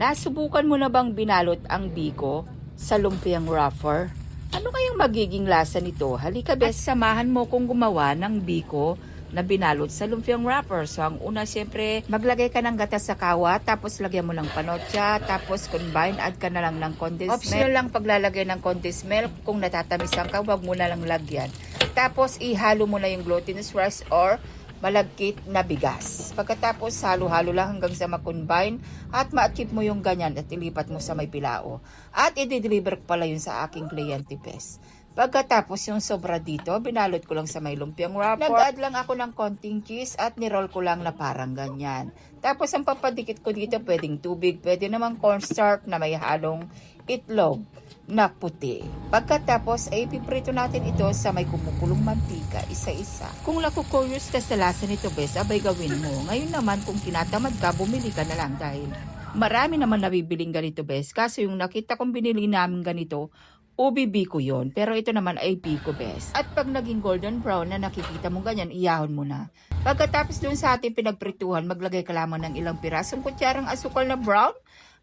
Nasubukan mo na bang binalot ang biko sa lumpiang wrapper? Ano kayang magiging lasa nito? Halika bes, samahan mo kong gumawa ng biko na binalot sa lumpiang wrapper. So ang una, syempre, maglagay ka ng gatas sa kawa, tapos lagyan mo ng panotya, tapos combine, add ka na lang ng condensed milk. Optional lang paglalagay ng condensed milk. Kung natatamisan ka, wag mo na lang lagyan. Tapos ihalo mo na yung glutinous rice or malagkit na bigas. Pagkatapos, halo-halo lang hanggang sa ma-combine at ma-achieve mo yung ganyan at ilipat mo sa may pilao. At i-deliver ko pala yun sa aking kliyente bes. Pagkatapos yung sobra dito, binalot ko lang sa may lumpiang wrapper. Nag-add lang ako ng konting cheese at niroll ko lang na parang ganyan. Tapos ang papadikit ko dito, pwedeng tubig, pwede namang cornstarch na may halong itlog na puti. Pagkatapos ay piprito natin ito sa may kumukulong mantika, isa-isa. Kung naku-curious ka sa lasa nito bes, abay gawin mo. Ngayon naman kung tinatamad ka, bumili ka na lang dahil marami naman nabibiling ganito bes. Kaso yung nakita kong binili namin ganito, ubi biko yun. Pero ito naman ay biko bes. At pag naging golden brown na nakikita mo ganyan, iyahon mo na. Pagkatapos dun sa ating pinagprituhan, maglagay ka lamang ng ilang pirasong kutsarang asukal na brown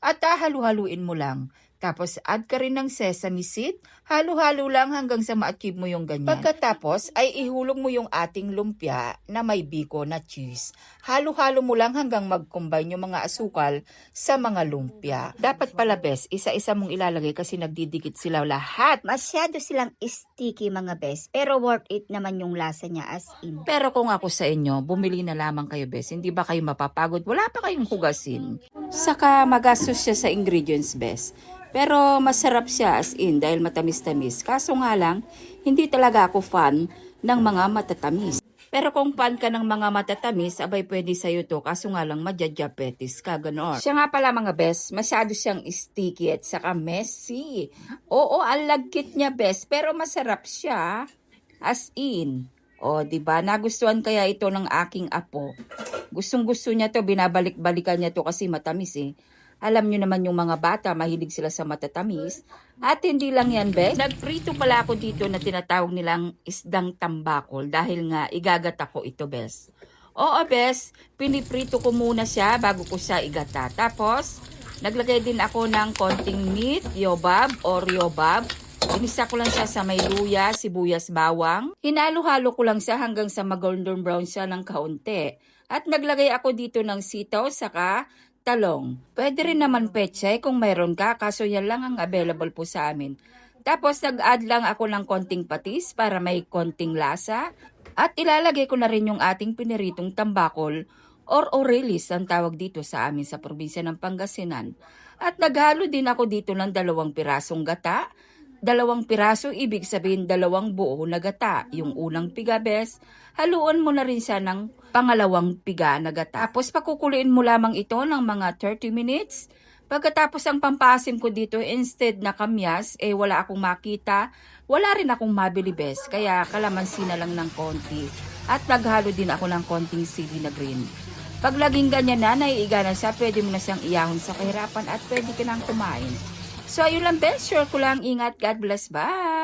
at halu-haluin mo lang. Tapos, add ka rin ng sesame seed. Halo-halo lang hanggang sa ma-achieve mo yung ganyan. Pagkatapos, ay ihulog mo yung ating lumpia na may biko na cheese. Halo-halo mo lang hanggang mag-combine yung mga asukal sa mga lumpia. Dapat pala bes, isa-isa mong ilalagay kasi nagdidikit sila lahat. Masyado silang sticky mga bes, pero worth it naman yung lasa niya as in. Pero kung ako sa inyo, bumili na lamang kayo bes. Hindi ba kayo mapapagod? Wala pa kayong hugasin. Saka magastos siya sa ingredients bes. Pero masarap siya as in dahil matamis-tamis. Kaso nga lang, hindi talaga ako fan ng mga matatamis. Pero kung fan ka ng mga matatamis, abay pwede sa'yo to. Kaso nga lang, madya-diabetes ka, gano'n. Siya nga pala mga bes, masyado siyang sticky at saka messy. Oo, ang lagkit niya bes, pero masarap siya as in. O, diba? Nagustuhan kaya ito ng aking apo. Gustong-gusto niya to, binabalik-balikan niya to kasi matamis eh. Alam nyo naman yung mga bata, mahilig sila sa matatamis. At hindi lang yan, bes. Nagprito pala ako dito na tinatawag nilang isdang tambakol dahil nga igagata ko ito, bes. Oo, bes. Piniprito ko muna siya bago ko siya igata. Tapos, naglagay din ako ng konting meat, yobab or yobab. Inisa ko lang siya sa may luya, sibuyas, bawang. Hinalo-halo ko lang siya hanggang sa mag-golden brown siya ng kaunti. At naglagay ako dito ng sitaw, saka talong. Pwede rin naman pechay kung mayroon ka, kaso yan lang ang available po sa amin. Tapos nag-add lang ako ng konting patis para may konting lasa. At ilalagay ko na rin yung ating piniritong tambakol or orelis ang tawag dito sa amin sa probinsya ng Pangasinan. At naghalo din ako dito ng 2 pirasong gata. 2 piraso, ibig sabihin 2 buo na gata. Yung unang piga bes, haluan mo na rin siya ng pangalawang piga na gata. Tapos pakukuloyin mo lamang ito ng mga 30 minutes. Pagkatapos ang pampasim ko dito, instead na kamyas, wala akong makita. Wala rin akong mabili bes, kaya kalamansi na lang ng konti. At naghalo din ako ng konting sili na green. Pag laging ganyan na, naiiga na siya, pwede mo na siyang iyahon sa kahirapan at pwede ka nang kumain. So ayun lang bes, sure ko lang, ingat, God bless, bye!